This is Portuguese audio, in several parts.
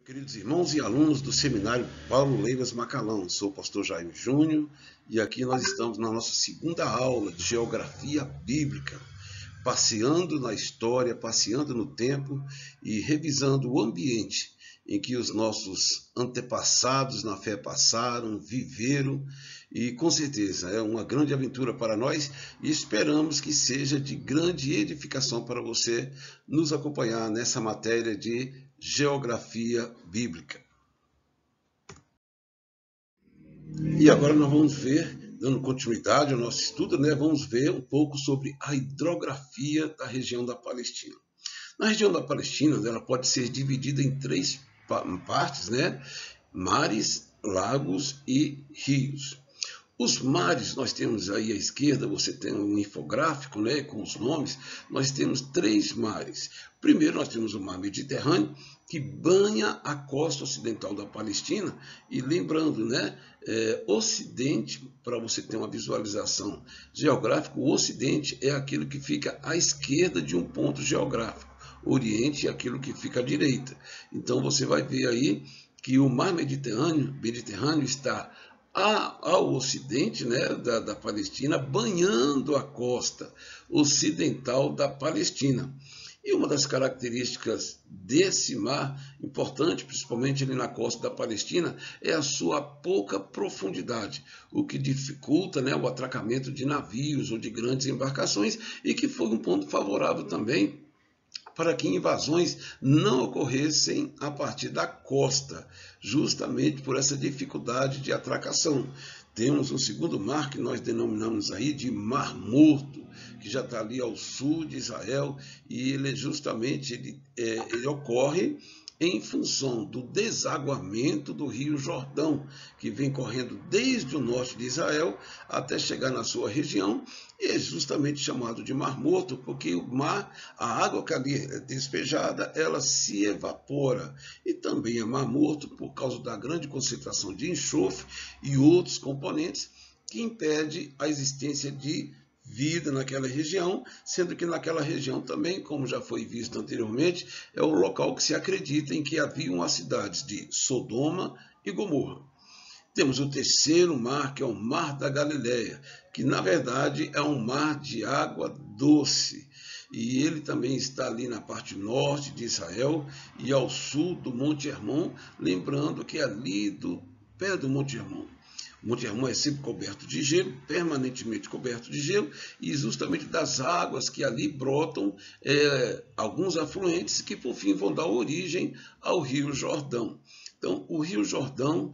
Queridos irmãos e alunos do Seminário Paulo Leivas Macalão, sou o pastor Jaime Júnior e aqui nós estamos na nossa segunda aula de Geografia Bíblica, passeando na história, passeando no tempo e revisando o ambiente em que os nossos antepassados na fé passaram, viveram, e com certeza é uma grande aventura para nós e esperamos que seja de grande edificação para você nos acompanhar nessa matéria de Geografia Bíblica. E agora nós vamos ver, dando continuidade ao nosso estudo, vamos ver um pouco sobre a hidrografia da região da Palestina. Na região da Palestina, ela pode ser dividida em três partes, mares, lagos e rios. Os mares, nós temos aí à esquerda, você tem um infográfico com os nomes, nós temos três mares. Primeiro nós temos o mar Mediterrâneo, que banha a costa ocidental da Palestina, e lembrando, Ocidente, para você ter uma visualização geográfica, o Ocidente é aquilo que fica à esquerda de um ponto geográfico, Oriente é aquilo que fica à direita. Então você vai ver aí que o mar Mediterrâneo está ao ocidente da Palestina, banhando a costa ocidental da Palestina. E uma das características desse mar, importante, principalmente ali na costa da Palestina, é a sua pouca profundidade, o que dificulta o atracamento de navios ou de grandes embarcações, e que foi um ponto favorável também para que invasões não ocorressem a partir da costa, justamente por essa dificuldade de atracação. Temos um segundo mar que nós denominamos aí de Mar Morto, que já está ali ao sul de Israel, e ele ele ocorre em função do desaguamento do rio Jordão, que vem correndo desde o norte de Israel até chegar na sua região, e é justamente chamado de Mar Morto, porque o mar, a água que ali é despejada, ela se evapora. E também é Mar Morto por causa da grande concentração de enxofre e outros componentes que impede a existência de vida naquela região, sendo que naquela região também, como já foi visto anteriormente, é o local que se acredita em que haviam as cidades de Sodoma e Gomorra. Temos o terceiro mar, que é o Mar da Galileia, que na verdade é um mar de água doce, e ele também está ali na parte norte de Israel e ao sul do Monte Hermon, lembrando que ali do pé do Monte Hermon, o Monte Hermon é sempre coberto de gelo, permanentemente coberto de gelo, e justamente das águas que ali brotam alguns afluentes que por fim vão dar origem ao Rio Jordão. Então, o Rio Jordão,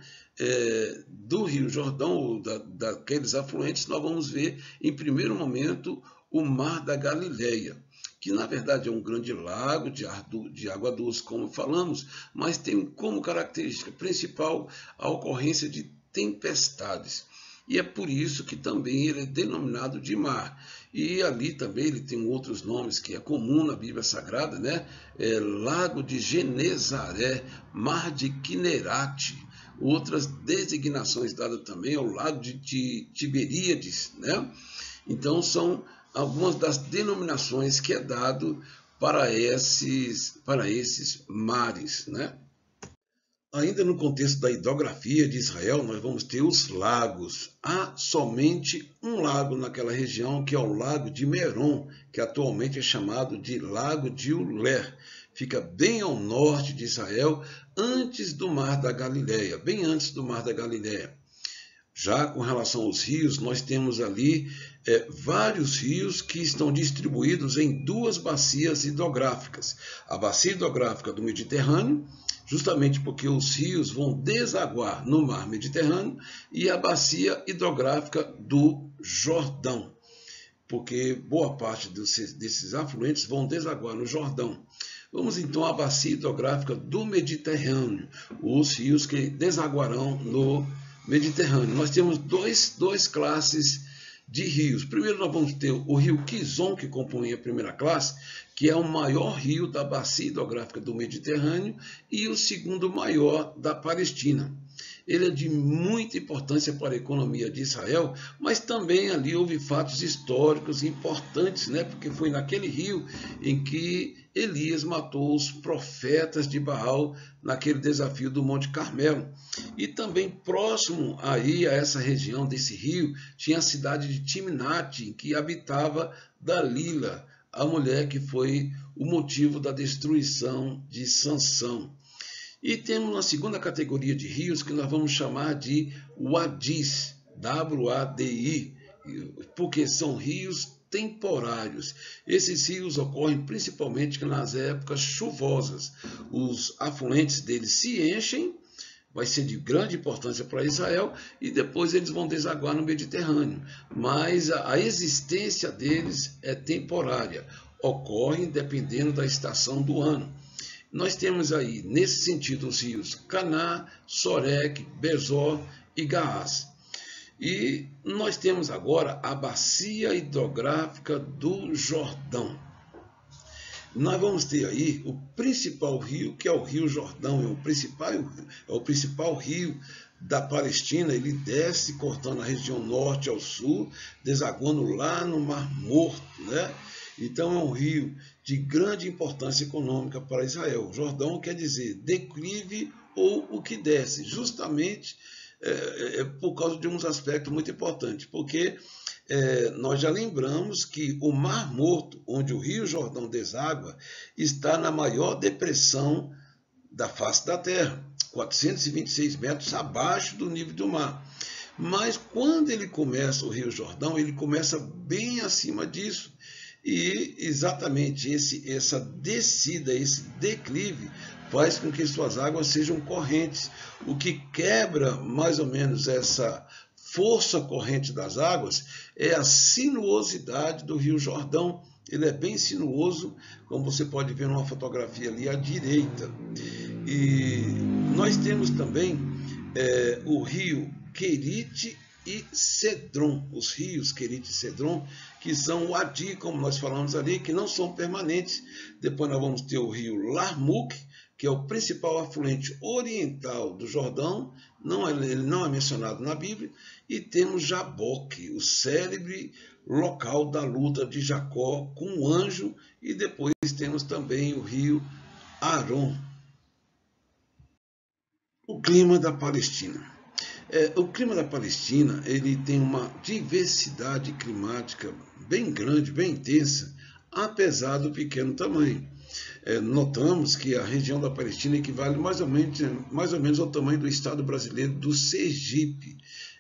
do Rio Jordão, ou daqueles afluentes, nós vamos ver em primeiro momento o Mar da Galileia, que na verdade é um grande lago de água doce, como falamos, mas tem como característica principal a ocorrência de tempestades. E é por isso que também ele é denominado de mar. E ali também ele tem outros nomes que é comum na Bíblia Sagrada, Lago de Genezaré, Mar de Quinerate. Outras designações dadas também ao Lago de Tiberíades, Então são algumas das denominações que é dado para esses mares, Ainda no contexto da hidrografia de Israel, nós vamos ter os lagos. Há somente um lago naquela região, que é o Lago de Merom, que atualmente é chamado de Lago de Uller. Fica bem ao norte de Israel, antes do Mar da Galileia, bem antes do Mar da Galileia. Já com relação aos rios, nós temos ali vários rios que estão distribuídos em duas bacias hidrográficas. A bacia hidrográfica do Mediterrâneo, justamente porque os rios vão desaguar no mar Mediterrâneo, e a bacia hidrográfica do Jordão, porque boa parte desses afluentes vão desaguar no Jordão. Vamos então à bacia hidrográfica do Mediterrâneo, os rios que desaguarão no Mediterrâneo. Nós temos duas classes de rios. Primeiro nós vamos ter o rio Quizon, que compõe a primeira classe, que é o maior rio da bacia hidrográfica do Mediterrâneo e o segundo maior da Palestina. ele é de muita importância para a economia de Israel, mas também ali houve fatos históricos importantes, né? Porque foi naquele rio em que Elias matou os profetas de Baal naquele desafio do Monte Carmelo. E também próximo aí a essa região desse rio, tinha a cidade de Timnate, em que habitava Dalila, a mulher que foi o motivo da destruição de Sansão. E temos uma segunda categoria de rios que nós vamos chamar de wadis, W-A-D-I, porque são rios temporários. Esses rios ocorrem principalmente nas épocas chuvosas. Os afluentes deles se enchem, vai ser de grande importância para Israel, e depois eles vão desaguar no Mediterrâneo. Mas a existência deles é temporária, ocorre dependendo da estação do ano. Nós temos aí, nesse sentido, os rios Caná, Sorek, Besor e Gaás. E nós temos agora a bacia hidrográfica do Jordão. Nós vamos ter aí o principal rio, que é o Rio Jordão, é o principal rio da Palestina. Ele desce cortando a região norte ao sul, desaguando lá no Mar Morto, né? Então é um rio de grande importância econômica para Israel. Jordão quer dizer declive ou o que desce, justamente por causa de uns aspectos muito importantes, porque nós já lembramos que o Mar Morto, onde o Rio Jordão deságua, está na maior depressão da face da Terra, 426 metros abaixo do nível do mar. Mas quando ele começa, o Rio Jordão, ele começa bem acima disso. E exatamente essa descida, esse declive, faz com que suas águas sejam correntes, o que quebra mais ou menos essa força corrente das águas é a sinuosidade do Rio Jordão. Ele é bem sinuoso, como você pode ver numa fotografia ali à direita. E nós temos também o rio Querite e Cedron, os rios Querite e Cedron, que são o Adi, como nós falamos ali, que não são permanentes. Depois nós vamos ter o rio Larmuk, que é o principal afluente oriental do Jordão, ele não é mencionado na Bíblia, e temos Jaboque, o célebre local da luta de Jacó com o anjo, e depois temos também o rio Aron. O clima da Palestina. O clima da Palestina ele tem uma diversidade climática bem grande, bem intensa, apesar do pequeno tamanho. Notamos que a região da Palestina equivale mais ou menos ao tamanho do estado brasileiro do Sergipe.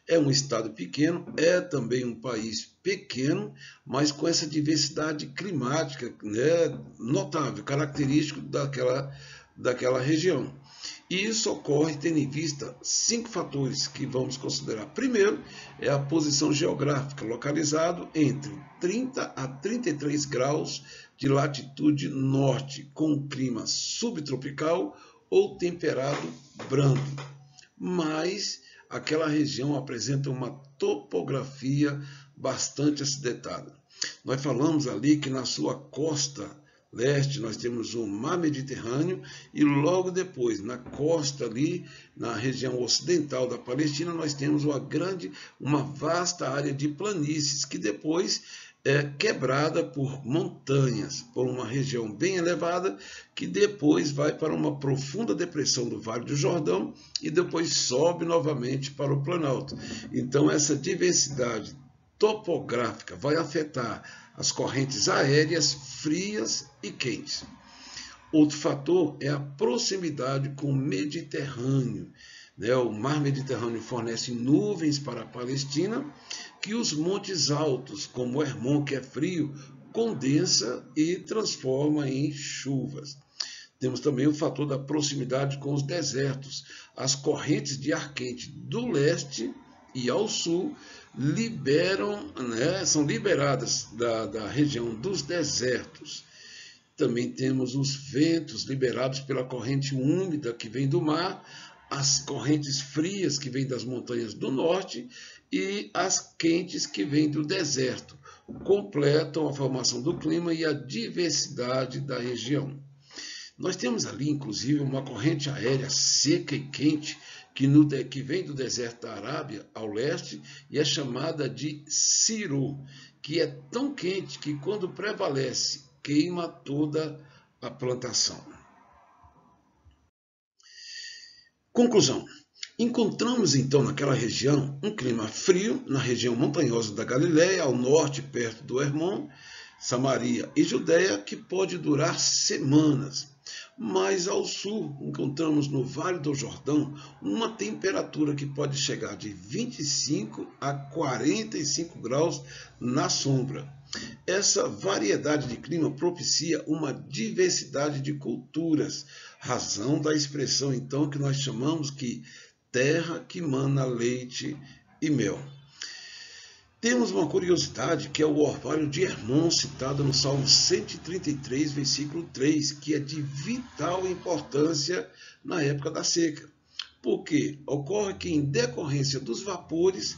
É um estado pequeno, é também um país pequeno, mas com essa diversidade climática, né, notável, característico daquela região. E isso ocorre tendo em vista 5 fatores que vamos considerar. Primeiro, é a posição geográfica, localizado entre 30 a 33 graus de latitude norte, com um clima subtropical ou temperado brando. Mas aquela região apresenta uma topografia bastante acidentada. Nós falamos ali que na sua costa leste nós temos o Mar Mediterrâneo e logo depois, na costa ali, na região ocidental da Palestina, nós temos uma vasta área de planícies que depois é quebrada por montanhas, por uma região bem elevada, que depois vai para uma profunda depressão do Vale do Jordão e depois sobe novamente para o Planalto. Então essa diversidade topográfica vai afetar as correntes aéreas frias e quentes. Outro fator é a proximidade com o Mediterrâneo. O Mar Mediterrâneo fornece nuvens para a Palestina, que os montes altos, como o Hermon, que é frio, condensa e transforma em chuvas. Temos também o fator da proximidade com os desertos. As correntes de ar quente do leste e ao sul são liberadas da região dos desertos. Também temos os ventos liberados pela corrente úmida que vem do mar, as correntes frias que vêm das montanhas do norte e as quentes que vêm do deserto. Completam a formação do clima e a diversidade da região. Nós temos ali, inclusive, uma corrente aérea seca e quente que vem do deserto da Arábia ao leste e é chamada de Ciro, que é tão quente que quando prevalece queima toda a plantação. Conclusão. Encontramos então naquela região um clima frio, na região montanhosa da Galileia, ao norte, perto do Hermon, Samaria e Judéia, que pode durar semanas. Mais ao sul, encontramos no Vale do Jordão uma temperatura que pode chegar de 25 a 45 graus na sombra. Essa variedade de clima propicia uma diversidade de culturas, razão da expressão então que nós chamamos que terra que mana leite e mel. Temos uma curiosidade que é o orvalho de Hermon, citado no Salmo 133, versículo 3, que é de vital importância na época da seca. Porque ocorre que, em decorrência dos vapores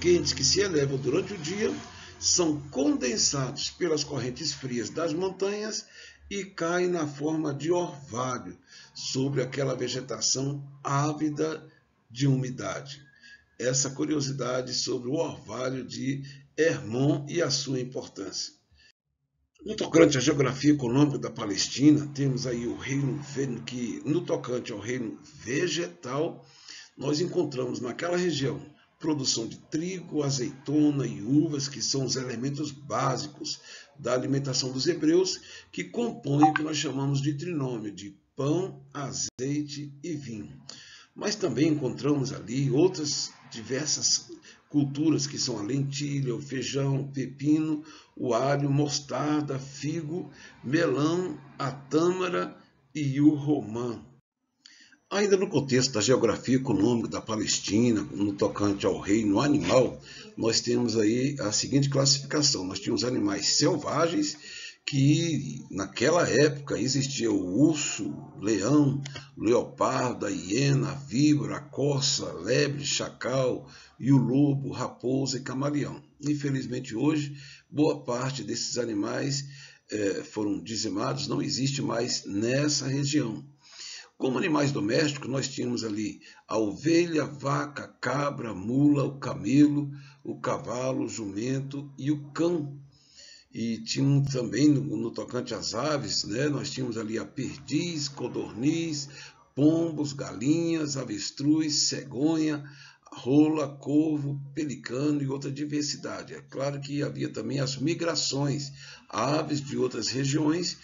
quentes que se elevam durante o dia, são condensados pelas correntes frias das montanhas e caem na forma de orvalho sobre aquela vegetação ávida de umidade. Essa curiosidade sobre o orvalho de Hermon e a sua importância. No tocante à geografia econômica da Palestina, temos aí o reino que, no tocante ao reino vegetal, nós encontramos naquela região produção de trigo, azeitona e uvas, que são os elementos básicos da alimentação dos hebreus, que compõem o que nós chamamos de trinômio, de pão, azeite e vinho. Mas também encontramos ali outras diversas culturas, que são a lentilha, o feijão, o pepino, o alho, mostarda, figo, melão, a tâmara e o romã. Ainda no contexto da geografia econômica da Palestina, no tocante ao reino animal, nós temos aí a seguinte classificação. Nós tínhamos animais selvagens, que naquela época existia o urso, leão, leopardo, a hiena, a víbora, a corça, lebre, chacal, e o lobo, raposa e camaleão. Infelizmente hoje, boa parte desses animais foram dizimados, não existe mais nessa região. Como animais domésticos, nós tínhamos ali a ovelha, a vaca, a cabra, a mula, o camelo, o cavalo, o jumento e o cão. E tínhamos também, no tocante às aves, né, nós tínhamos ali a perdiz, codorniz, pombos, galinhas, avestruz, cegonha, rola, corvo, pelicano e outra diversidade. É claro que havia também as migrações, aves de outras regiões,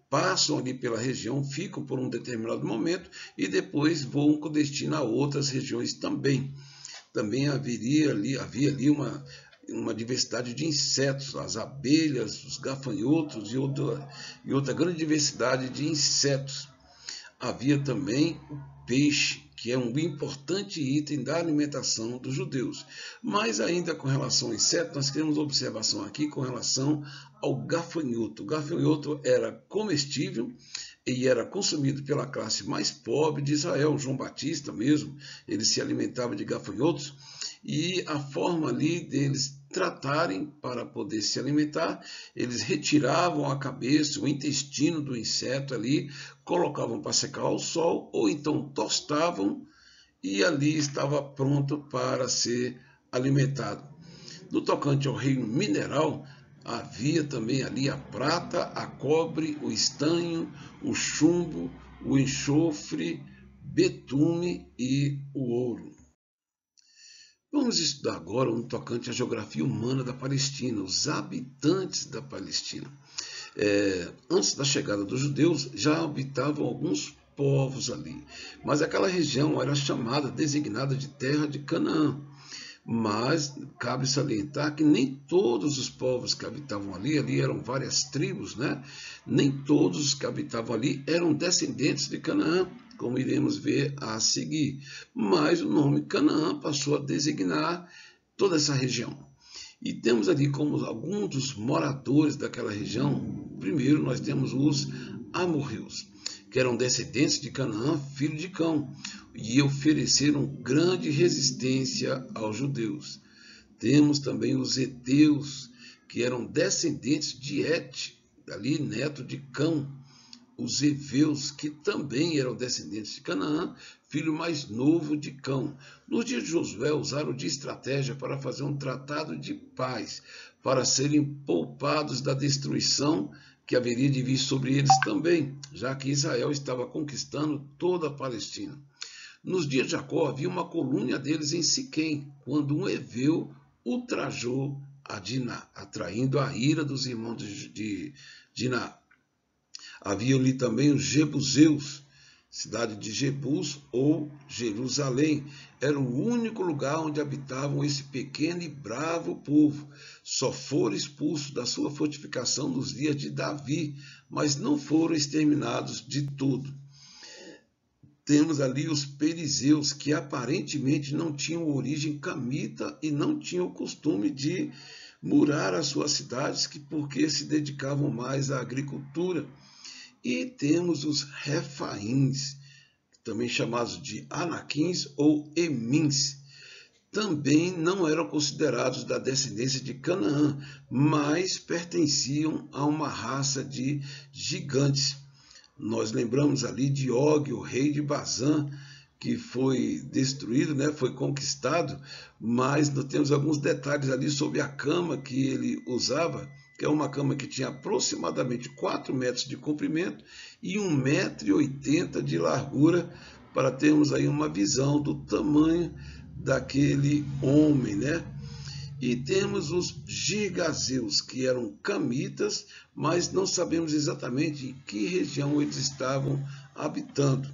passam ali pela região, ficam por um determinado momento e depois voam com destino a outras regiões também. Também havia ali uma diversidade de insetos, as abelhas, os gafanhotos e outra grande diversidade de insetos. Havia também o peixe, que é um importante item da alimentação dos judeus. Mas ainda com relação ao inseto, nós temos observação aqui com relação ao gafanhoto. O gafanhoto era comestível e era consumido pela classe mais pobre de Israel, João Batista mesmo, ele se alimentava de gafanhotos, e a forma ali deles tratarem para poder se alimentar, eles retiravam a cabeça, o intestino do inseto ali, colocavam para secar ao sol, ou então tostavam e ali estava pronto para ser alimentado. No tocante ao reino mineral, havia também ali a prata, a cobre, o estanho, o chumbo, o enxofre, betume e o ouro. Vamos estudar agora no tocante à geografia humana da Palestina, os habitantes da Palestina. Antes da chegada dos judeus, já habitavam alguns povos ali, mas aquela região era designada de terra de Canaã. Mas cabe salientar que nem todos os povos que habitavam ali eram várias tribos, né? Nem todos os que habitavam ali eram descendentes de Canaã, como iremos ver a seguir. Mas o nome Canaã passou a designar toda essa região. E temos ali como alguns dos moradores daquela região, primeiro nós temos os amorreus, que eram descendentes de Canaã, filho de Cão, e ofereceram grande resistência aos judeus. Temos também os heteus, que eram descendentes de Et, ali neto de Cão, os heveus, que também eram descendentes de Canaã, filho mais novo de Cão. Nos dias de Josué, usaram de estratégia para fazer um tratado de paz, para serem poupados da destruição que haveria de vir sobre eles também, já que Israel estava conquistando toda a Palestina. Nos dias de Jacó, havia uma colônia deles em Siquém, quando um heveu ultrajou a Diná, atraindo a ira dos irmãos de Diná. Havia ali também os Jebuseus, cidade de Jebus ou Jerusalém. Era o único lugar onde habitavam esse pequeno e bravo povo. Só foram expulsos da sua fortificação nos dias de Davi, mas não foram exterminados de todo. Temos ali os perizeus, que aparentemente não tinham origem camita e não tinham o costume de murar as suas cidades, porque se dedicavam mais à agricultura. E temos os refaíns, também chamados de anaquins ou emins. Também não eram considerados da descendência de Canaã, mas pertenciam a uma raça de gigantes. Nós lembramos ali de Og, o rei de Bazã, que foi destruído, né, foi conquistado, mas nós temos alguns detalhes ali sobre a cama que ele usava, que é uma cama que tinha aproximadamente 4 metros de comprimento e 1,80 m de largura, para termos aí uma visão do tamanho daquele homem, né? E temos os gigazeus, que eram camitas, mas não sabemos exatamente em que região eles estavam habitando.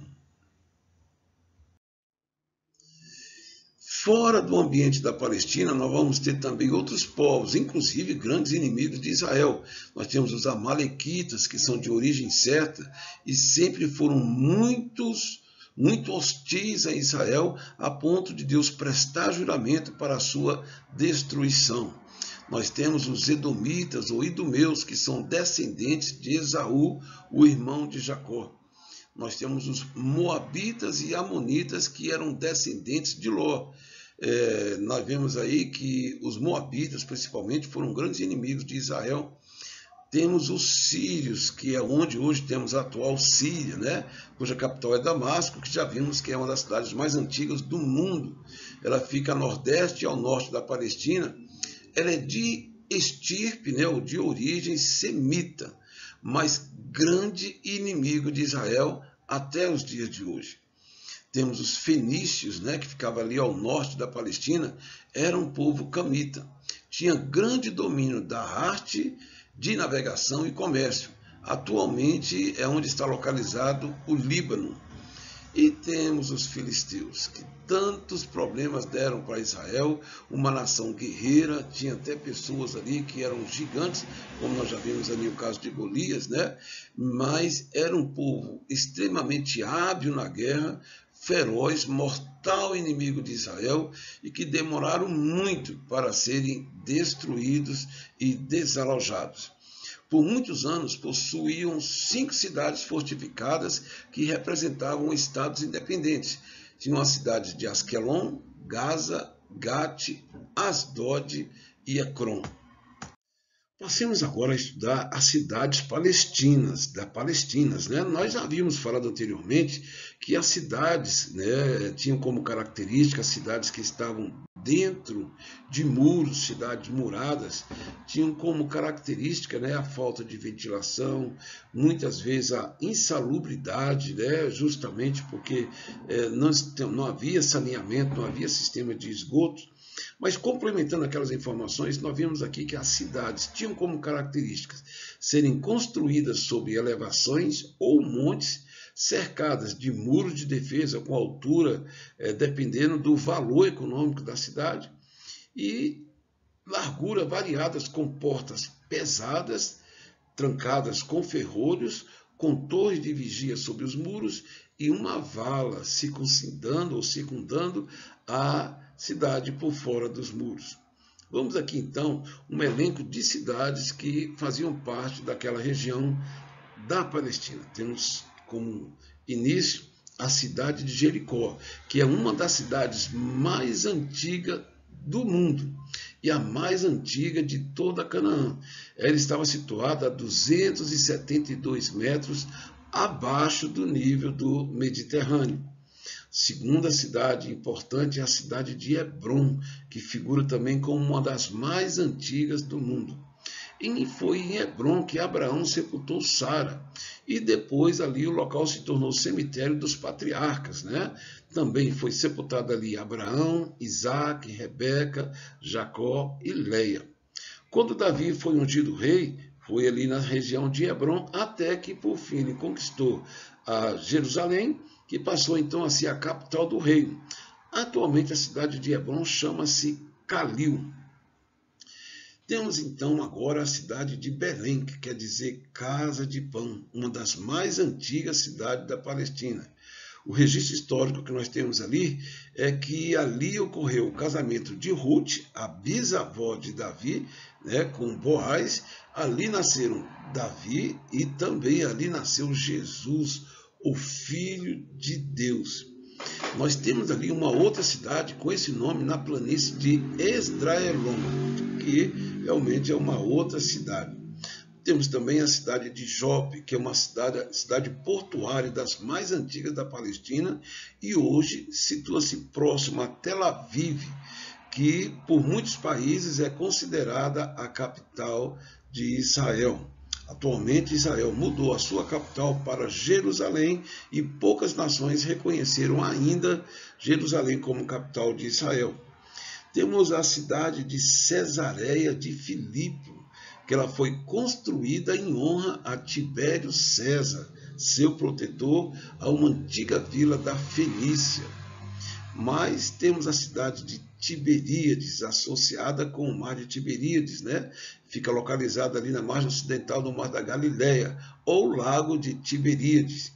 Fora do ambiente da Palestina, nós vamos ter também outros povos, inclusive grandes inimigos de Israel. Nós temos os amalequitas, que são de origem certa e sempre foram muito hostis a Israel, a ponto de Deus prestar juramento para a sua destruição. Nós temos os edomitas ou idumeus, que são descendentes de Esaú, o irmão de Jacó. Nós temos os moabitas e amonitas, que eram descendentes de Ló. Nós vemos aí que os moabitas, principalmente, foram grandes inimigos de Israel. Temos os sírios, que é onde hoje temos a atual Síria, né? Cuja capital é Damasco, que já vimos que é uma das cidades mais antigas do mundo. Ela fica a nordeste e ao norte da Palestina. Ela é de estirpe, né, ou de origem semita, mas grande inimigo de Israel até os dias de hoje. Temos os fenícios, né, que ficavam ali ao norte da Palestina, era um povo camita. Tinha grande domínio da arte de navegação e comércio. Atualmente é onde está localizado o Líbano. E temos os filisteus, que tantos problemas deram para Israel, uma nação guerreira, tinha até pessoas ali que eram gigantes, como nós já vimos ali o caso de Golias, né? Mas era um povo extremamente hábil na guerra, feroz, mortal inimigo de Israel, e que demoraram muito para serem destruídos e desalojados. Por muitos anos possuíam 5 cidades fortificadas que representavam estados independentes. Tinham as cidades de Asquelon, Gaza, Gate, Asdod e Ecrom. Passemos agora a estudar as cidades palestinas, né? Nós já havíamos falado anteriormente que as cidades, né, tinham como característica as cidades que estavam dentro de muros, cidades muradas, tinham como característica, né, a falta de ventilação, muitas vezes a insalubridade, né, justamente porque não havia saneamento, não havia sistema de esgoto. Mas complementando aquelas informações, nós vimos aqui que as cidades tinham como características serem construídas sob elevações ou montes, cercadas de muros de defesa com altura, dependendo do valor econômico da cidade, e largura variadas com portas pesadas, trancadas com ferrolhos, com torres de vigia sobre os muros e uma vala circundando a cidade por fora dos muros. Vamos aqui então um elenco de cidades que faziam parte daquela região da Palestina. Temos como início a cidade de Jericó, que é uma das cidades mais antigas do mundo e a mais antiga de toda Canaã. Ela estava situada a 272 metros abaixo do nível do Mediterrâneo. Segunda cidade importante é a cidade de Hebrom, que figura também como uma das mais antigas do mundo. E foi em Hebrom que Abraão sepultou Sara. E depois ali o local se tornou cemitério dos patriarcas, né? Também foi sepultado ali Abraão, Isaac, Rebeca, Jacó e Leia. Quando Davi foi ungido rei, foi ali na região de Hebrom, até que por fim ele conquistou a Jerusalém, que passou então a ser a capital do reino. Atualmente a cidade de Hebrom chama-se Calil. Temos então agora a cidade de Belém, que quer dizer casa de pão, uma das mais antigas cidades da Palestina. O registro histórico que nós temos ali é que ali ocorreu o casamento de Ruth, a bisavó de Davi, né, com Boaz. Ali nasceram Davi e também ali nasceu Jesus, o Filho de Deus. Nós temos ali uma outra cidade com esse nome na planície de Esdraelon, que realmente é uma outra cidade. Temos também a cidade de Jope, que é uma cidade portuária das mais antigas da Palestina e hoje situa-se próximo a Tel Aviv, que por muitos países é considerada a capital de Israel. Atualmente, Israel mudou a sua capital para Jerusalém e poucas nações reconheceram ainda Jerusalém como capital de Israel. Temos a cidade de Cesareia de Filipe, que ela foi construída em honra a Tibério César, seu protetor, a uma antiga vila da Fenícia. Mas temos a cidade de Tiberíades, associada com o mar de Tiberíades, né? Fica localizada ali na margem ocidental do Mar da Galileia, ou Lago de Tiberíades.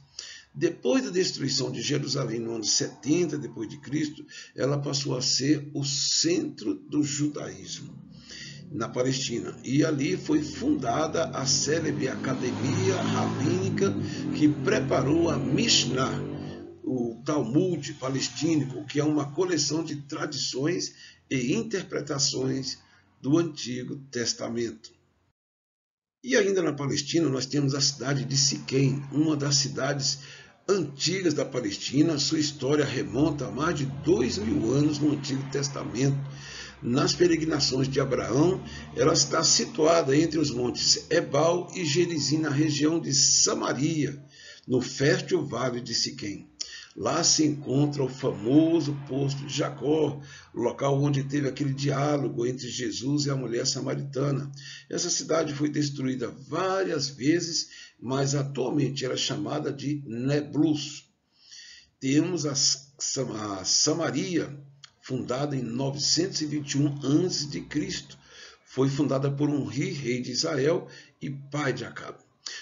Depois da destruição de Jerusalém no ano 70 d.C., ela passou a ser o centro do judaísmo na Palestina. E ali foi fundada a célebre academia rabínica que preparou a Mishnah, o Talmud palestínico, que é uma coleção de tradições e interpretações do Antigo Testamento. E ainda na Palestina nós temos a cidade de Siquém, uma das cidades antigas da Palestina. Sua história remonta a mais de 2000 anos no Antigo Testamento. Nas peregrinações de Abraão, ela está situada entre os montes Ebal e Gerizim, na região de Samaria, no fértil vale de Siquém. Lá se encontra o famoso poço de Jacó, local onde teve aquele diálogo entre Jesus e a mulher samaritana. Essa cidade foi destruída várias vezes, mas atualmente ela é chamada de Neblus. Temos a Samaria, fundada em 921 a.C. Foi fundada por um rei de Israel e pai de Acabe.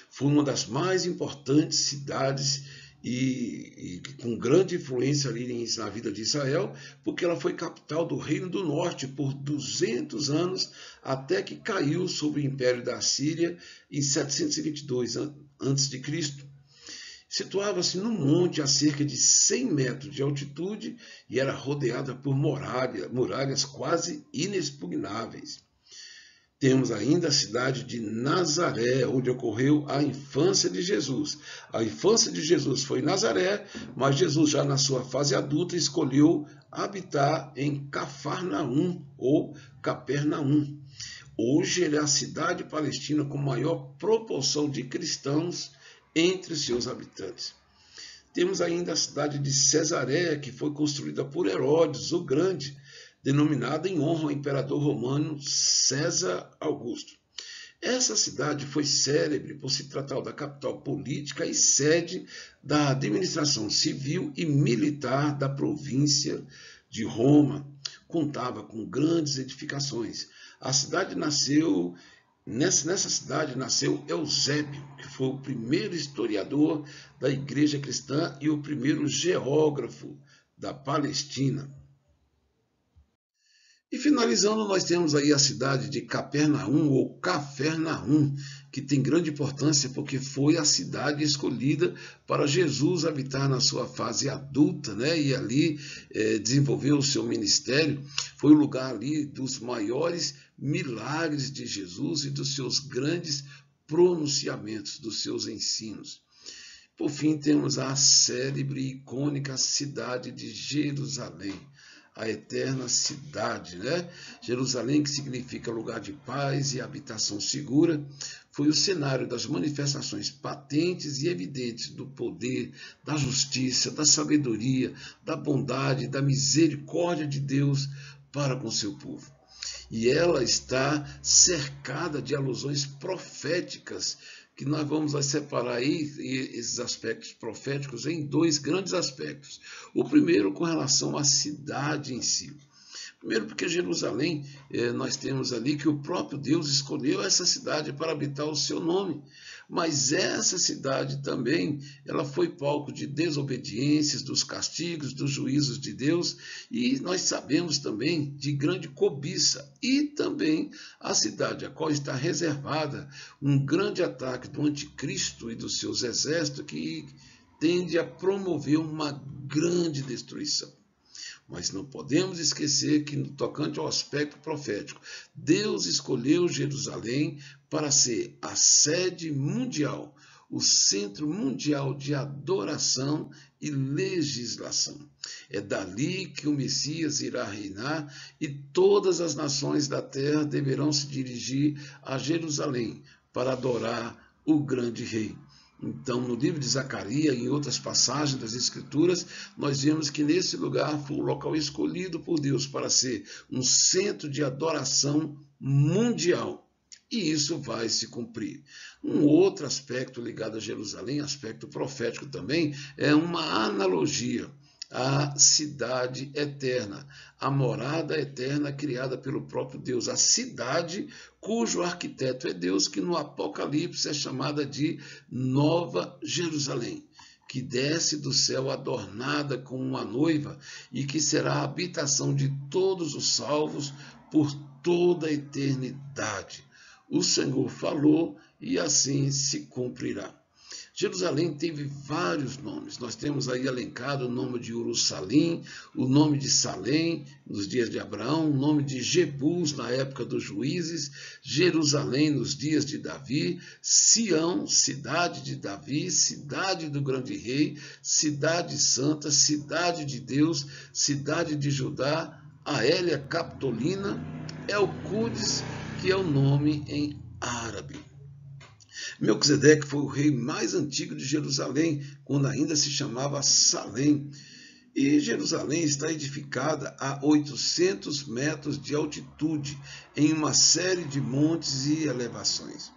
Foi uma das mais importantes cidades e com grande influência ali na vida de Israel, porque ela foi capital do Reino do Norte por 200 anos, até que caiu sob o Império da Síria em 722 a.C. Situava-se num monte a cerca de 100 metros de altitude e era rodeada por muralhas quase inexpugnáveis. Temos ainda a cidade de Nazaré, onde ocorreu a infância de Jesus. A infância de Jesus foi em Nazaré, mas Jesus, já na sua fase adulta, escolheu habitar em Cafarnaum ou Capernaum. Hoje ele é a cidade palestina com maior proporção de cristãos entre seus habitantes. Temos ainda a cidade de Cesareia, que foi construída por Herodes o Grande, denominada em honra ao imperador romano César Augusto. Essa cidade foi célebre por se tratar da capital política e sede da administração civil e militar da província de Roma. Contava com grandes edificações. A cidade nasceu Nessa cidade nasceu Eusébio, que foi o primeiro historiador da Igreja Cristã e o primeiro geógrafo da Palestina. E finalizando, nós temos aí a cidade de Capernaum ou Cafarnaum, que tem grande importância porque foi a cidade escolhida para Jesus habitar na sua fase adulta, né? E ali desenvolveu o seu ministério. Foi o lugar ali dos maiores milagres de Jesus e dos seus grandes pronunciamentos, dos seus ensinos. Por fim, temos a célebre e icônica cidade de Jerusalém, a eterna cidade, né? Jerusalém, que significa lugar de paz e habitação segura, foi o cenário das manifestações patentes e evidentes do poder, da justiça, da sabedoria, da bondade, da misericórdia de Deus para com seu povo. E ela está cercada de alusões proféticas, que nós vamos separar aí esses aspectos proféticos em dois grandes aspectos. O primeiro com relação à cidade em si. Primeiro porque Jerusalém, nós temos ali que o próprio Deus escolheu essa cidade para habitar o seu nome. Mas essa cidade também, ela foi palco de desobediências, dos castigos, dos juízos de Deus, e nós sabemos também de grande cobiça. E também a cidade a qual está reservada um grande ataque do anticristo e dos seus exércitos que tende a promover uma grande destruição. Mas não podemos esquecer que, no tocante ao aspecto profético, Deus escolheu Jerusalém para ser a sede mundial, o centro mundial de adoração e legislação. É dali que o Messias irá reinar e todas as nações da terra deverão se dirigir a Jerusalém para adorar o grande rei. Então, no livro de Zacarias e em outras passagens das Escrituras, nós vemos que nesse lugar foi o local escolhido por Deus para ser um centro de adoração mundial. E isso vai se cumprir. Um outro aspecto ligado a Jerusalém, aspecto profético também, é uma analogia à cidade eterna, a morada eterna criada pelo próprio Deus, a cidade cujo arquiteto é Deus, que no Apocalipse é chamada de Nova Jerusalém, que desce do céu adornada como uma noiva e que será a habitação de todos os salvos por toda a eternidade. O Senhor falou e assim se cumprirá. Jerusalém teve vários nomes. Nós temos aí elencado o nome de Urussalim, o nome de Salém, nos dias de Abraão, o nome de Jebus, na época dos juízes, Jerusalém, nos dias de Davi, Sião, cidade de Davi, cidade do grande rei, cidade santa, cidade de Deus, cidade de Judá, Aélia Capitolina, El-Quds, que é o nome em árabe. Melquisedeque foi o rei mais antigo de Jerusalém, quando ainda se chamava Salém. E Jerusalém está edificada a 800 metros de altitude, em uma série de montes e elevações.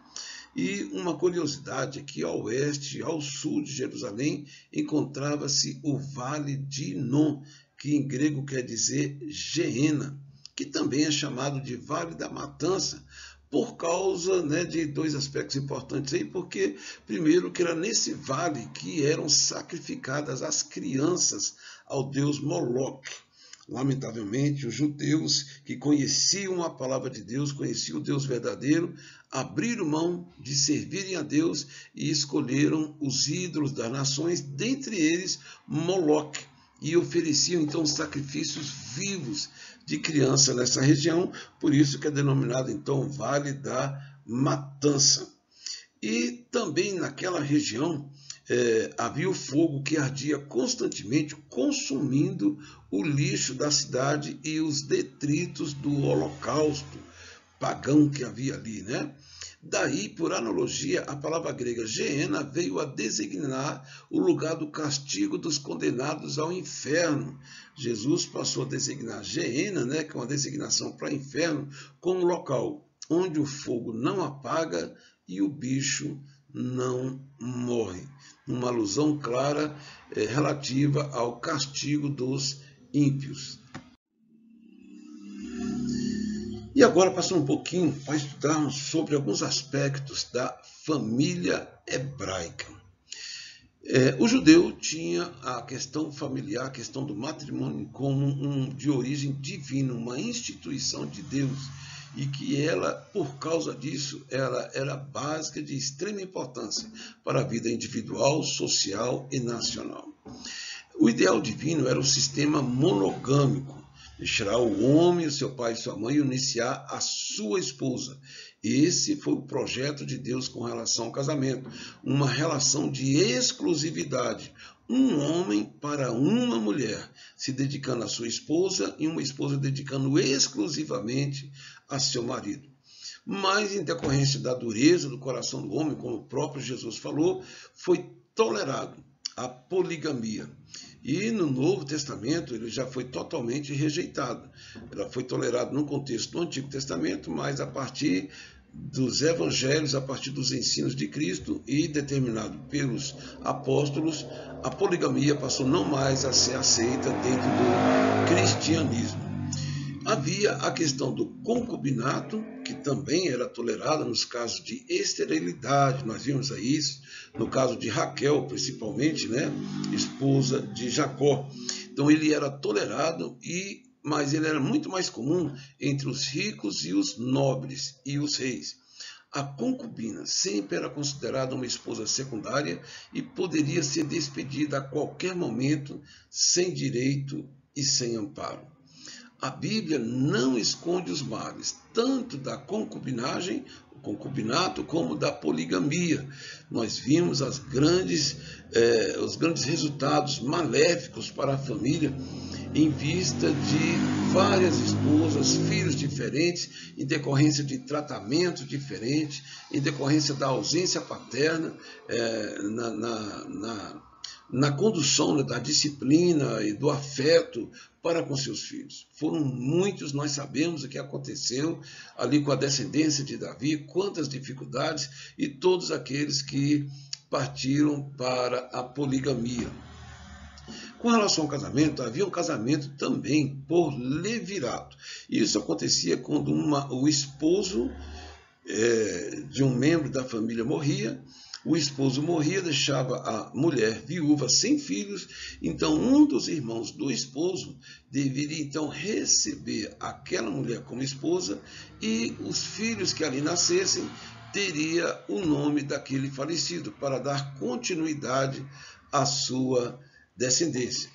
E uma curiosidade é que ao oeste e ao sul de Jerusalém encontrava-se o Vale de Inom, que em grego quer dizer Geena, que também é chamado de Vale da Matança, por causa de dois aspectos importantes aí, porque, primeiro, que era nesse vale que eram sacrificadas as crianças ao deus Moloque. Lamentavelmente, os judeus que conheciam a palavra de Deus, conheciam o Deus verdadeiro, abriram mão de servirem a Deus e escolheram os ídolos das nações, dentre eles Moloque, e ofereciam então sacrifícios vivos de criança nessa região, por isso que é denominado então Vale da Matança. E também naquela região havia o fogo que ardia constantemente, consumindo o lixo da cidade e os detritos do holocausto pagão que havia ali, né? Daí, por analogia, a palavra grega Geena veio a designar o lugar do castigo dos condenados ao inferno. Jesus passou a designar Geena, que é uma designação para inferno, como um local onde o fogo não apaga e o bicho não morre. Uma alusão clara relativa ao castigo dos ímpios. E agora, passando um pouquinho para estudarmos sobre alguns aspectos da família hebraica. O judeu tinha a questão familiar, a questão do matrimônio como de origem divina, uma instituição de Deus, e que ela, por causa disso, ela era básica, de extrema importância para a vida individual, social e nacional. O ideal divino era o sistema monogâmico, deixará o homem, o seu pai e sua mãe, unir-se-á a sua esposa, Esse foi o projeto de Deus com relação ao casamento, uma relação de exclusividade, um homem para uma mulher, se dedicando à sua esposa e uma esposa dedicando exclusivamente a seu marido. Mas, em decorrência da dureza do coração do homem, como o próprio Jesus falou, foi tolerado a poligamia. E no Novo Testamento ele já foi totalmente rejeitado. Ela foi tolerada no contexto do Antigo Testamento, mas a partir dos evangelhos, a partir dos ensinos de Cristo e determinado pelos apóstolos, a poligamia passou não mais a ser aceita dentro do cristianismo. Havia a questão do concubinato, que também era tolerada nos casos de esterilidade. Nós vimos aí isso no caso de Raquel, principalmente, né, esposa de Jacó. Então ele era tolerado, mas ele era muito mais comum entre os ricos e os nobres e os reis. A concubina sempre era considerada uma esposa secundária e poderia ser despedida a qualquer momento, sem direito e sem amparo. A Bíblia não esconde os males, tanto da concubinagem, o concubinato, como da poligamia. Nós vimos os grandes resultados maléficos para a família em vista de várias esposas, filhos diferentes, em decorrência de tratamento diferente, em decorrência da ausência paterna na condução da disciplina e do afeto para com seus filhos. Foram muitos, nós sabemos o que aconteceu ali com a descendência de Davi, quantas dificuldades, e todos aqueles que partiram para a poligamia. Com relação ao casamento, havia um casamento também por levirato. Isso acontecia quando o esposo de um membro da família morria. O esposo morria, deixava a mulher viúva sem filhos, então um dos irmãos do esposo deveria então receber aquela mulher como esposa, e os filhos que ali nascessem teria o nome daquele falecido, para dar continuidade à sua descendência.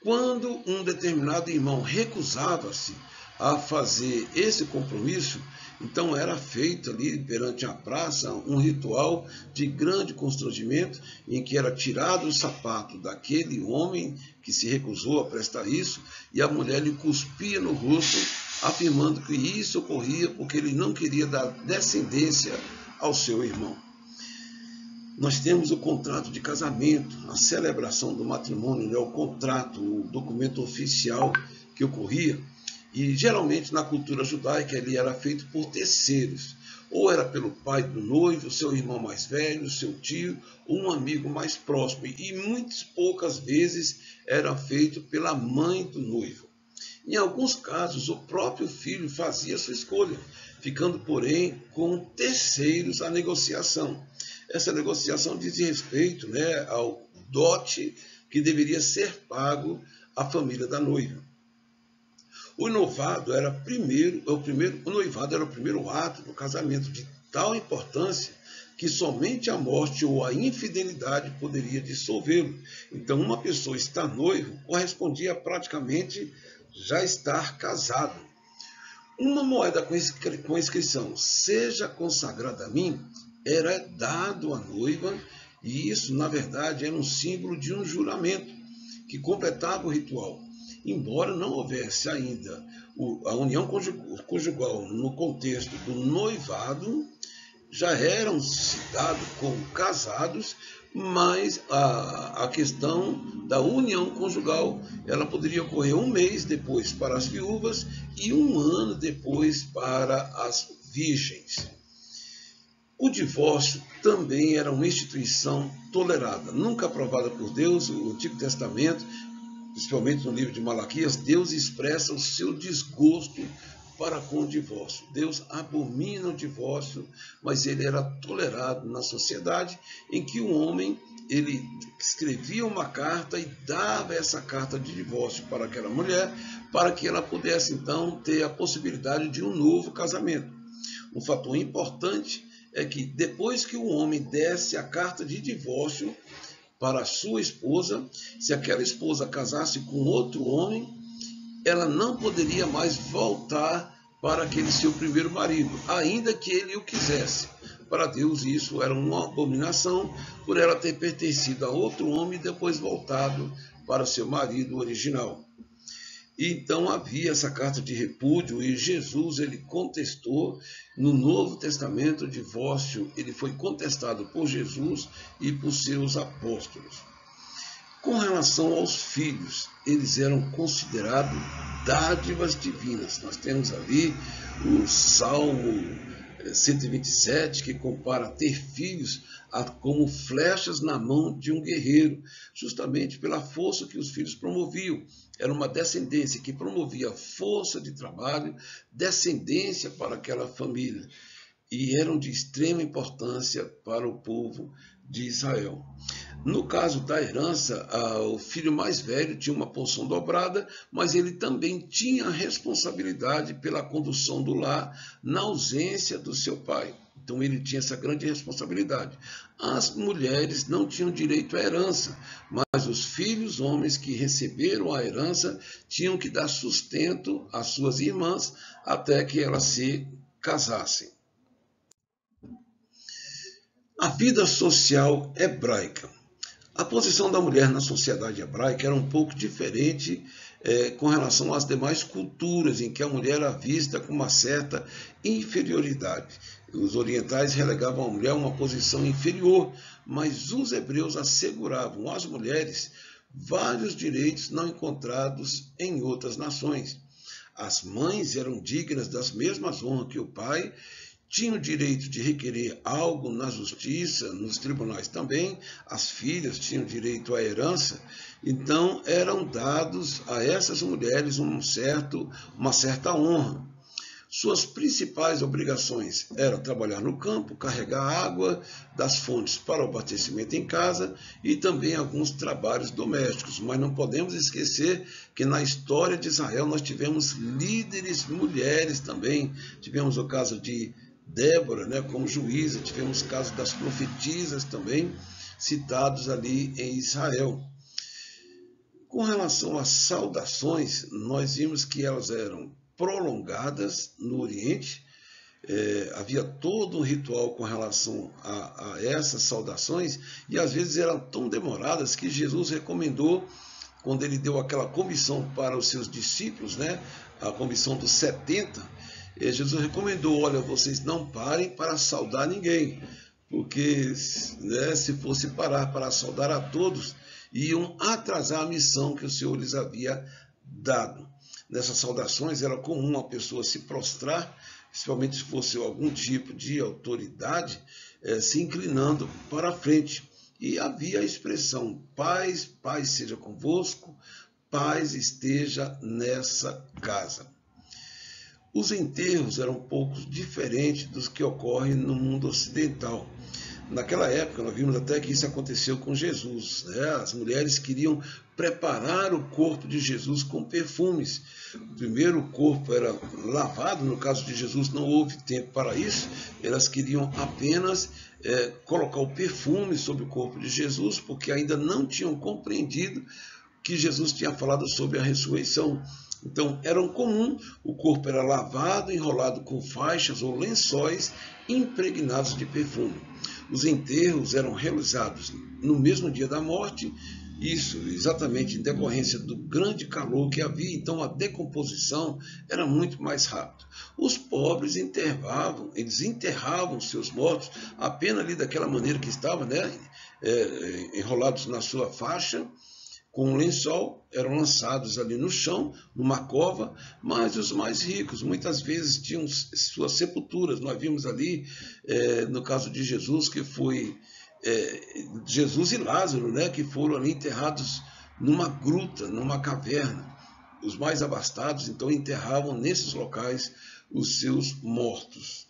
Quando um determinado irmão recusava-se a fazer esse compromisso, então era feito ali perante a praça um ritual de grande constrangimento, em que era tirado o sapato daquele homem que se recusou a prestar isso, e a mulher lhe cuspia no rosto, afirmando que isso ocorria porque ele não queria dar descendência ao seu irmão. Nós temos o contrato de casamento, a celebração do matrimônio, né, o contrato, o documento oficial que ocorria. E geralmente na cultura judaica ele era feito por terceiros, ou era pelo pai do noivo, seu irmão mais velho, seu tio, ou um amigo mais próximo, e muitas poucas vezes era feito pela mãe do noivo. Em alguns casos, o próprio filho fazia sua escolha, ficando, porém, com terceiros a negociação. Essa negociação diz respeito, né, ao dote que deveria ser pago à família da noiva. O noivado era o primeiro ato do casamento, de tal importância que somente a morte ou a infidelidade poderia dissolvê-lo. Então, uma pessoa estar noivo correspondia a praticamente já estar casado. Uma moeda com a inscrição "seja consagrada a mim" era dado à noiva, e isso, na verdade, era um símbolo de um juramento que completava o ritual. Embora não houvesse ainda a união conjugal no contexto do noivado, já eram citados como casados, mas a questão da união conjugal ela poderia ocorrer um mês depois para as viúvas e um ano depois para as virgens. O divórcio também era uma instituição tolerada, nunca aprovada por Deus. O Antigo Testamento, principalmente no livro de Malaquias, Deus expressa o seu desgosto para com o divórcio. Deus abomina o divórcio, mas ele era tolerado na sociedade, em que o homem ele escrevia uma carta e dava essa carta de divórcio para aquela mulher, para que ela pudesse então ter a possibilidade de um novo casamento. Um fator importante é que depois que o homem desse a carta de divórcio para a sua esposa, se aquela esposa casasse com outro homem, ela não poderia mais voltar para aquele seu primeiro marido, ainda que ele o quisesse. Para Deus isso era uma abominação, por ela ter pertencido a outro homem e depois voltado para seu marido original. Então havia essa carta de repúdio e Jesus ele contestou no Novo Testamento o divórcio, ele foi contestado por Jesus e por seus apóstolos. Com relação aos filhos, eles eram considerados dádivas divinas. Nós temos ali o Salmo 127, que compara ter filhos como flechas na mão de um guerreiro, justamente pela força que os filhos promoviam. Era uma descendência que promovia força de trabalho, descendência para aquela família, e eram de extrema importância para o povo de Israel. No caso da herança, o filho mais velho tinha uma porção dobrada, mas ele também tinha responsabilidade pela condução do lar na ausência do seu pai. Então ele tinha essa grande responsabilidade. As mulheres não tinham direito à herança, mas os filhos homens que receberam a herança tinham que dar sustento às suas irmãs até que elas se casassem. A vida social hebraica. A posição da mulher na sociedade hebraica era um pouco diferente com relação às demais culturas, em que a mulher era vista com uma certa inferioridade. Os orientais relegavam a mulher a uma posição inferior, mas os hebreus asseguravam às mulheres vários direitos não encontrados em outras nações. As mães eram dignas das mesmas honras que o pai, tinham o direito de requerer algo na justiça, nos tribunais também, as filhas tinham direito à herança, então eram dados a essas mulheres uma certa honra. Suas principais obrigações eram trabalhar no campo, carregar água das fontes para o abastecimento em casa e também alguns trabalhos domésticos. Mas não podemos esquecer que na história de Israel nós tivemos líderes mulheres também. Tivemos o caso de Débora, como juíza, tivemos o caso das profetisas também, citados ali em Israel. Com relação às saudações, nós vimos que elas eram prolongadas no Oriente, havia todo um ritual com relação a essas saudações, e às vezes eram tão demoradas que Jesus recomendou, quando ele deu aquela comissão para os seus discípulos, a comissão dos 70, Jesus recomendou, olha, vocês não parem para saudar ninguém, porque se fosse parar para saudar a todos, iam atrasar a missão que o Senhor lhes havia dado. Nessas saudações era comum a pessoa se prostrar, principalmente se fosse algum tipo de autoridade, se inclinando para a frente. E havia a expressão, paz seja convosco, paz esteja nessa casa. Os enterros eram um pouco diferentes dos que ocorrem no mundo ocidental. Naquela época, nós vimos até que isso aconteceu com Jesus. As mulheres queriam preparar o corpo de Jesus com perfumes. Primeiro o corpo era lavado, no caso de Jesus não houve tempo para isso, elas queriam apenas colocar o perfume sobre o corpo de Jesus, porque ainda não tinham compreendido que Jesus tinha falado sobre a ressurreição. Então, era comum, o corpo era lavado, enrolado com faixas ou lençóis impregnados de perfume. Os enterros eram realizados no mesmo dia da morte, isso exatamente em decorrência do grande calor que havia, então a decomposição era muito mais rápida. Os pobres eles enterravam seus mortos apenas ali daquela maneira que estavam, enrolados na sua faixa, com um lençol, eram lançados ali no chão, numa cova, mas os mais ricos muitas vezes tinham suas sepulturas. Nós vimos ali, no caso de Jesus, que foi Jesus e Lázaro, que foram ali enterrados numa gruta, numa caverna. Os mais abastados, então, enterravam nesses locais os seus mortos.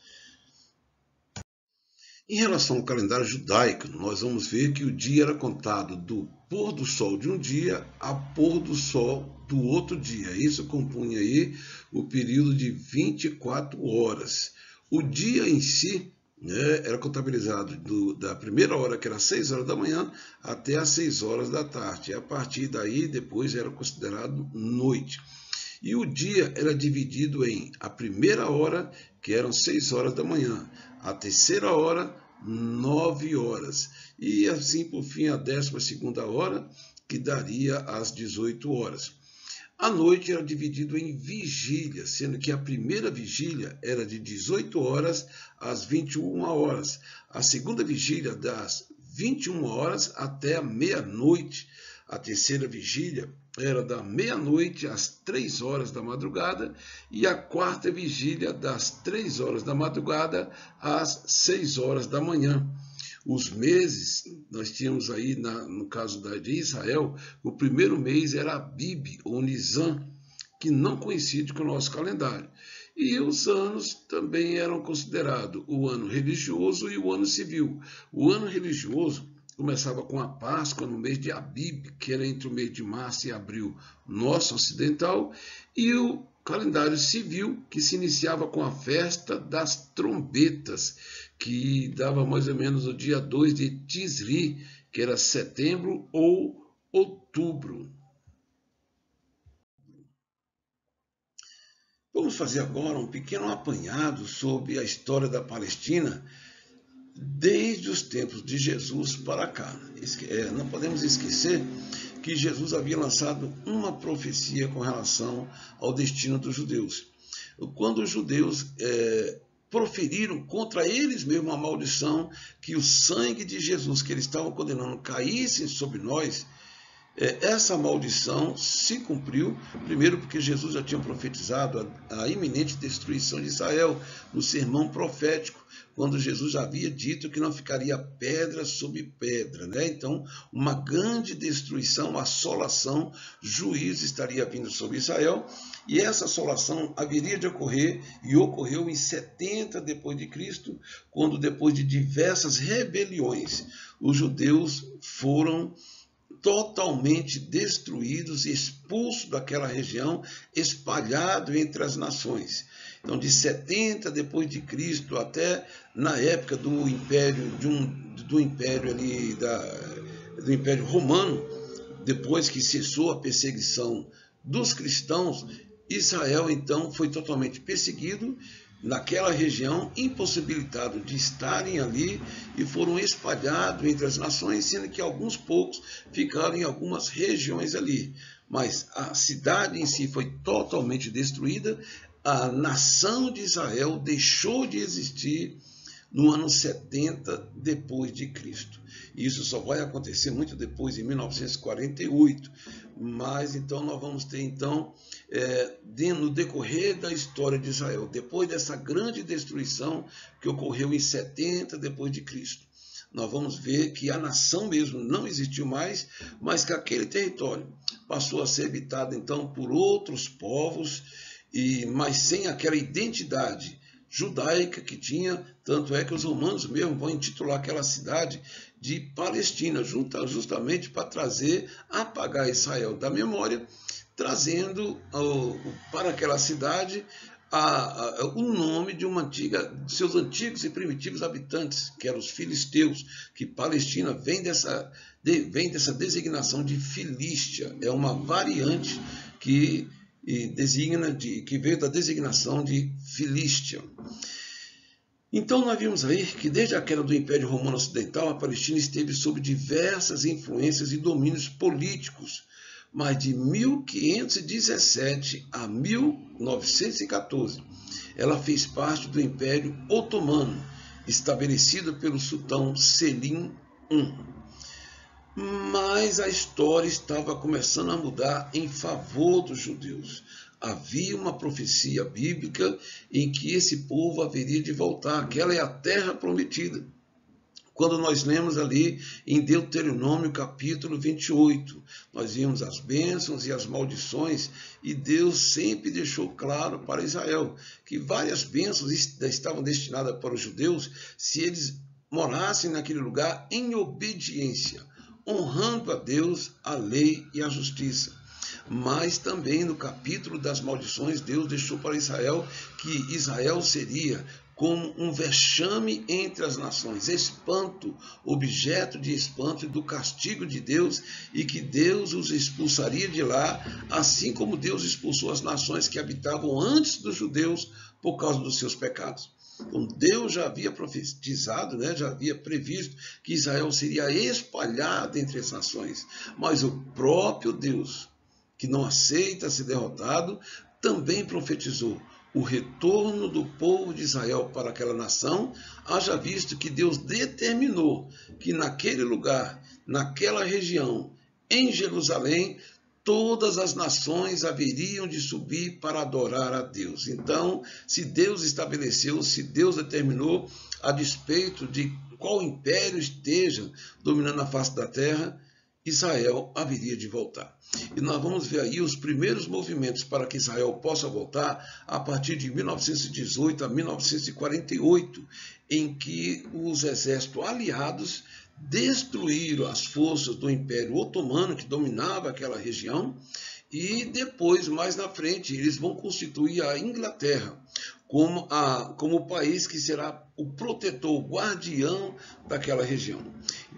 Em relação ao calendário judaico, nós vamos ver que o dia era contado do pôr do sol de um dia a pôr do sol do outro dia. Isso compunha aí o período de 24 horas. O dia em si era contabilizado da primeira hora, que era 6 horas da manhã, até as 6 horas da tarde. E a partir daí, depois era considerado noite. E o dia era dividido em a primeira hora, que eram 6 horas da manhã, a terceira hora, 9 horas, e assim por fim a 12ª hora, que daria às 18 horas. A noite era dividida em vigília, sendo que a primeira vigília era de 18 horas às 21 horas, a segunda vigília das 21 horas até a meia-noite, a terceira vigília era da meia-noite às 3 horas da madrugada e a quarta vigília das 3 horas da madrugada às 6 horas da manhã. Os meses, nós tínhamos aí, no caso de Israel, o primeiro mês era Abib, ou Nisan, que não coincide com o nosso calendário. E os anos também eram considerados o ano religioso e o ano civil. O ano religioso começava com a Páscoa no mês de Abib, que era entre o mês de março e abril, nosso ocidental, e o calendário civil, que se iniciava com a festa das trombetas, que dava mais ou menos o dia 2 de Tisri, que era setembro ou outubro. Vamos fazer agora um pequeno apanhado sobre a história da Palestina desde os tempos de Jesus para cá. Não podemos esquecer que Jesus havia lançado uma profecia com relação ao destino dos judeus. Quando os judeus proferiram contra eles mesmos a maldição que o sangue de Jesus, que eles estavam condenando, caísse sobre nós, essa maldição se cumpriu, primeiro porque Jesus já tinha profetizado a iminente destruição de Israel no sermão profético, quando Jesus já havia dito que não ficaria pedra sobre pedra, né? Então, uma grande destruição, assolação, juízo estaria vindo sobre Israel, e essa assolação haveria de ocorrer, e ocorreu em 70 depois de Cristo, quando depois de diversas rebeliões, os judeus foram totalmente destruídos e expulsos daquela região, espalhados entre as nações. Então, de 70 depois de Cristo até na época do Império do Império Romano, depois que cessou a perseguição dos cristãos, Israel então foi totalmente perseguido naquela região, impossibilitado de estarem ali, e foram espalhados entre as nações, sendo que alguns poucos ficaram em algumas regiões ali. Mas a cidade em si foi totalmente destruída, a nação de Israel deixou de existir no ano 70 depois de Cristo. Isso só vai acontecer muito depois, em 1948. Mas então nós vamos ter no decorrer da história de Israel, depois dessa grande destruição que ocorreu em 70 depois de Cristo, nós vamos ver que a nação mesmo não existiu mais, mas que aquele território passou a ser habitado então por outros povos, mas sem aquela identidade judaica que tinha, tanto é que os romanos mesmo vão intitular aquela cidade de Palestina, justamente para apagar Israel da memória, trazendo para aquela cidade o nome de seus antigos e primitivos habitantes, que eram os filisteus, que Palestina vem dessa designação de Filístia, é uma variante que veio da designação de Filístia. Então nós vimos aí que desde a queda do Império Romano Ocidental, a Palestina esteve sob diversas influências e domínios políticos, mas de 1517 a 1914, ela fez parte do Império Otomano, estabelecido pelo sultão Selim I. Mas a história estava começando a mudar em favor dos judeus. Havia uma profecia bíblica em que esse povo haveria de voltar. Aquela é a terra prometida. Quando nós lemos ali em Deuteronômio capítulo 28, nós vimos as bênçãos e as maldições, e Deus sempre deixou claro para Israel que várias bênçãos estavam destinadas para os judeus se eles morassem naquele lugar em obediência, honrando a Deus, a lei e a justiça. Mas também no capítulo das maldições, Deus deixou para Israel que Israel seria como um vexame entre as nações, espanto, objeto de espanto e do castigo de Deus, e que Deus os expulsaria de lá, assim como Deus expulsou as nações que habitavam antes dos judeus por causa dos seus pecados. Então Deus já havia profetizado, né, já havia previsto que Israel seria espalhado entre as nações, mas o próprio Deus, que não aceita ser derrotado, também profetizou o retorno do povo de Israel para aquela nação, haja visto que Deus determinou que naquele lugar, naquela região, em Jerusalém, todas as nações haveriam de subir para adorar a Deus. Então, se Deus estabeleceu, se Deus determinou, a despeito de qual império esteja dominando a face da terra, Israel haveria de voltar. E nós vamos ver aí os primeiros movimentos para que Israel possa voltar a partir de 1918 a 1948, em que os exércitos aliados destruíram as forças do Império Otomano, que dominava aquela região, e depois, mais na frente, eles vão constituir a Inglaterra como o país que será o protetor, o guardião daquela região.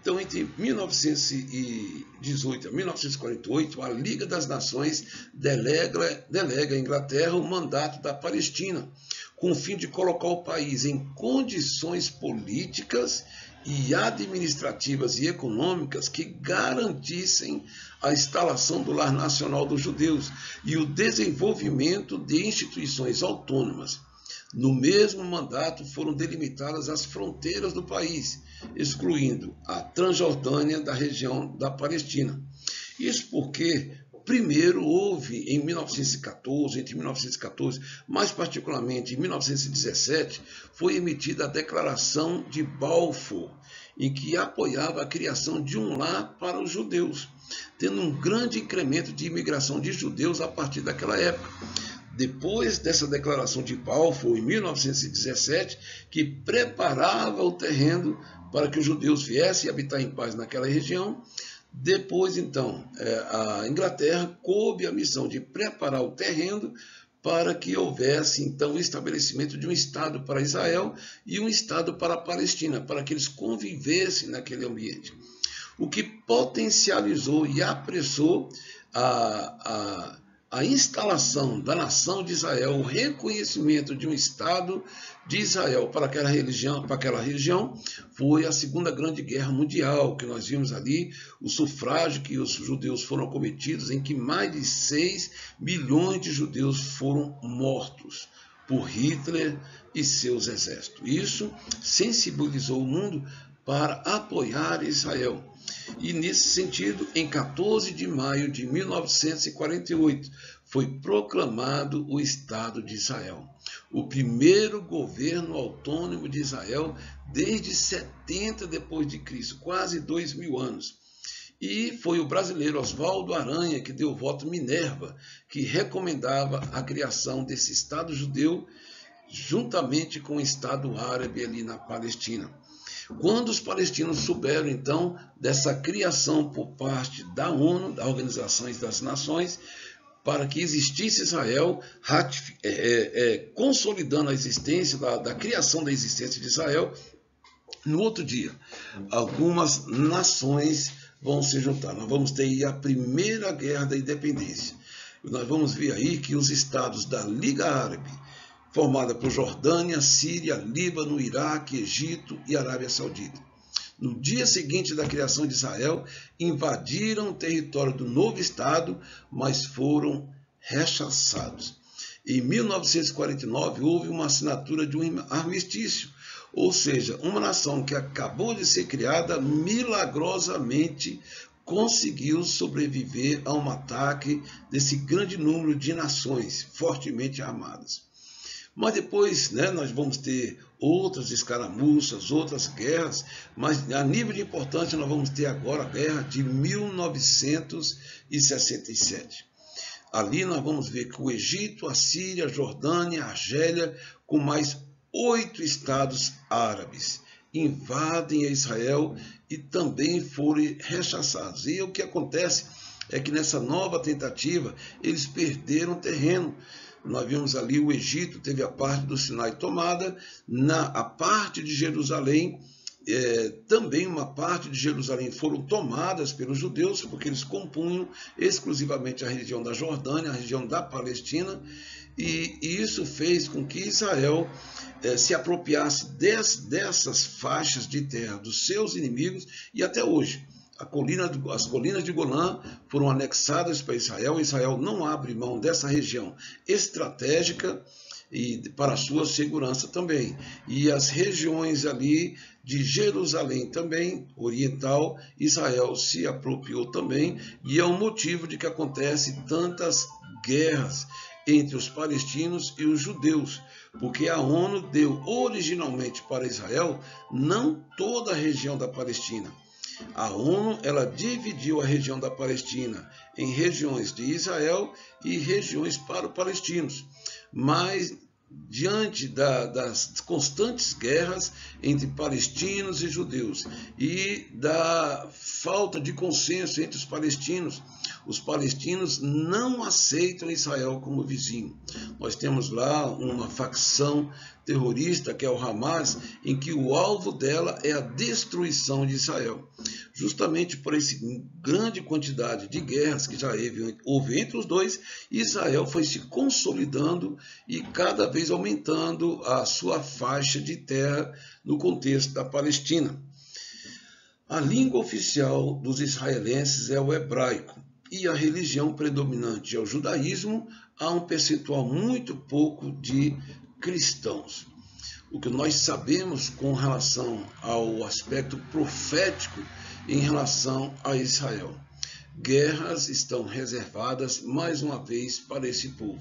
Então, entre 1918 a 1948, a Liga das Nações delega à Inglaterra o mandato da Palestina, com o fim de colocar o país em condições políticas e administrativas e econômicas que garantissem a instalação do lar nacional dos judeus e o desenvolvimento de instituições autônomas. No mesmo mandato foram delimitadas as fronteiras do país, excluindo a Transjordânia da região da Palestina. Isso porque primeiro houve em 1914, entre 1914, mais particularmente em 1917, foi emitida a Declaração de Balfour, em que apoiava a criação de um lar para os judeus, tendo um grande incremento de imigração de judeus a partir daquela época. Depois dessa declaração de Balfour, em 1917, que preparava o terreno para que os judeus viessem habitar em paz naquela região, depois, então, a Inglaterra coube a missão de preparar o terreno para que houvesse, então, o estabelecimento de um Estado para Israel e um Estado para a Palestina, para que eles convivessem naquele ambiente. O que potencializou e apressou a instalação da nação de Israel, o reconhecimento de um Estado de Israel para aquela região, foi a Segunda Grande Guerra Mundial, que nós vimos ali, o sufrágio que os judeus foram cometidos, em que mais de 6 milhões de judeus foram mortos por Hitler e seus exércitos. Isso sensibilizou o mundo para apoiar Israel. E, nesse sentido, em 14 de maio de 1948, foi proclamado o Estado de Israel, o primeiro governo autônomo de Israel desde 70 depois de Cristo, quase 2000 anos. E foi o brasileiro Oswaldo Aranha que deu o voto Minerva, que recomendava a criação desse Estado judeu juntamente com o Estado árabe ali na Palestina. Quando os palestinos souberam, então, dessa criação por parte da ONU, da Organização das Nações, para que existisse Israel, consolidando a existência, da criação da existência de Israel, no outro dia, algumas nações vão se juntar. Nós vamos ter aí a primeira guerra da independência. Nós vamos ver aí que os estados da Liga Árabe, formada por Jordânia, Síria, Líbano, Iraque, Egito e Arábia Saudita, no dia seguinte da criação de Israel, invadiram o território do novo Estado, mas foram rechaçados. Em 1949, houve uma assinatura de um armistício, ou seja, uma nação que acabou de ser criada, milagrosamente conseguiu sobreviver a um ataque desse grande número de nações fortemente armadas. Mas depois, nós vamos ter outras escaramuças, outras guerras, mas a nível de importância nós vamos ter agora a guerra de 1967. Ali nós vamos ver que o Egito, a Síria, a Jordânia, a Argélia, com mais 8 estados árabes, invadem a Israel e também foram rechaçados. E o que acontece é que nessa nova tentativa eles perderam terreno. nós vimos ali o Egito teve a parte do Sinai tomada, a parte de Jerusalém, também uma parte de Jerusalém foram tomadas pelos judeus, porque eles compunham exclusivamente a região da Jordânia, a região da Palestina, e isso fez com que Israel se apropriasse dessas faixas de terra dos seus inimigos, e até hoje as colinas de Golã foram anexadas para Israel. Israel não abre mão dessa região estratégica e para a sua segurança também. E as regiões ali de Jerusalém também, oriental, Israel se apropriou também, e é um motivo de que acontece tantas guerras entre os palestinos e os judeus, porque a ONU deu originalmente para Israel não toda a região da Palestina. A ONU ela dividiu a região da Palestina em regiões de Israel e regiões para os palestinos, mas diante das constantes guerras entre palestinos e judeus e da falta de consenso entre os palestinos não aceitam Israel como vizinho. Nós temos lá uma facção terrorista, que é o Hamas, em que o alvo dela é a destruição de Israel. Justamente por essa grande quantidade de guerras que já houve entre os dois, Israel foi se consolidando e cada vez aumentando a sua faixa de terra no contexto da Palestina. A língua oficial dos israelenses é o hebraico, e a religião predominante é o judaísmo. Há um percentual muito pouco de cristãos. O que nós sabemos com relação ao aspecto profético em relação a Israel: guerras estão reservadas mais uma vez para esse povo.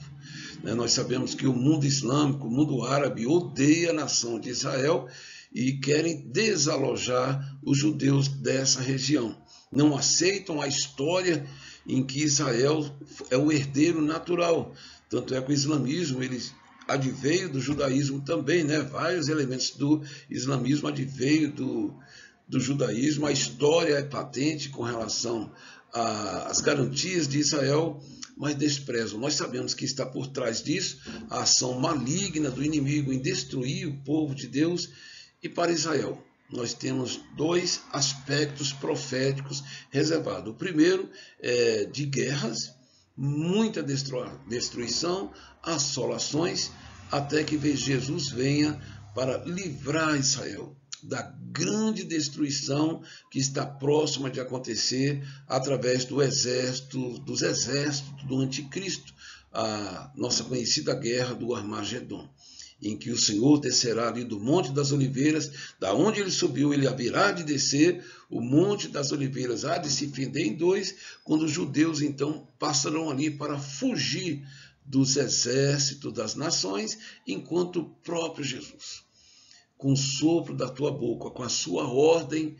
Nós sabemos que o mundo islâmico, o mundo árabe, odeia a nação de Israel e querem desalojar os judeus dessa região. Não aceitam a história em que Israel é o herdeiro natural. Tanto é que o islamismo ele adveio do judaísmo também, Vários elementos do islamismo adveio do judaísmo. A história é patente com relação às garantias de Israel, mas desprezam. Nós sabemos que está por trás disso a ação maligna do inimigo em destruir o povo de Deus. E para Israel, nós temos dois aspectos proféticos reservados. O primeiro é de guerras, muita destruição, assolações, até que Jesus venha para livrar Israel da grande destruição que está próxima de acontecer através dos exércitos do anticristo, a nossa conhecida guerra do Armagedon, em que o Senhor descerá ali do Monte das Oliveiras, da onde ele subiu, ele haverá de descer, o Monte das Oliveiras há de se fender em dois, quando os judeus então passarão ali para fugir dos exércitos das nações, enquanto o próprio Jesus, com o sopro da tua boca, com a sua ordem,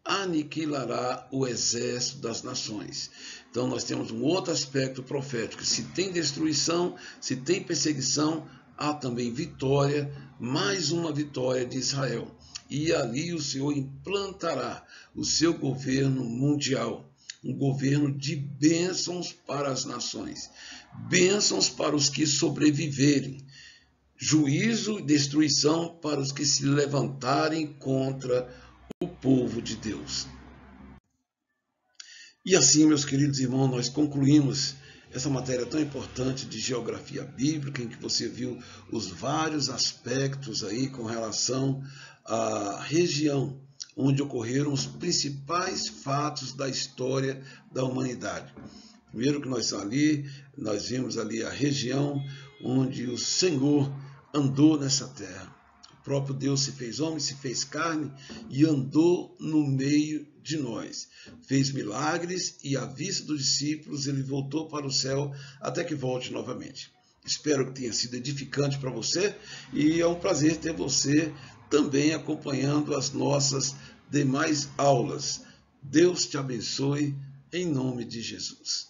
aniquilará o exército das nações. Então nós temos um outro aspecto profético: se tem destruição, se tem perseguição, há também vitória, mais uma vitória de Israel. E ali o Senhor implantará o seu governo mundial, um governo de bênçãos para as nações, bênçãos para os que sobreviverem, juízo e destruição para os que se levantarem contra o povo de Deus. E assim, meus queridos irmãos, nós concluímos essa matéria tão importante de geografia bíblica, em que você viu os vários aspectos aí com relação à região onde ocorreram os principais fatos da história da humanidade. Primeiro que nós vimos ali a região onde o Senhor andou nessa terra. O próprio Deus se fez homem, se fez carne e andou no meio de nós. Fez milagres e, à vista dos discípulos, ele voltou para o céu até que volte novamente. Espero que tenha sido edificante para você e é um prazer ter você também acompanhando as nossas demais aulas. Deus te abençoe em nome de Jesus.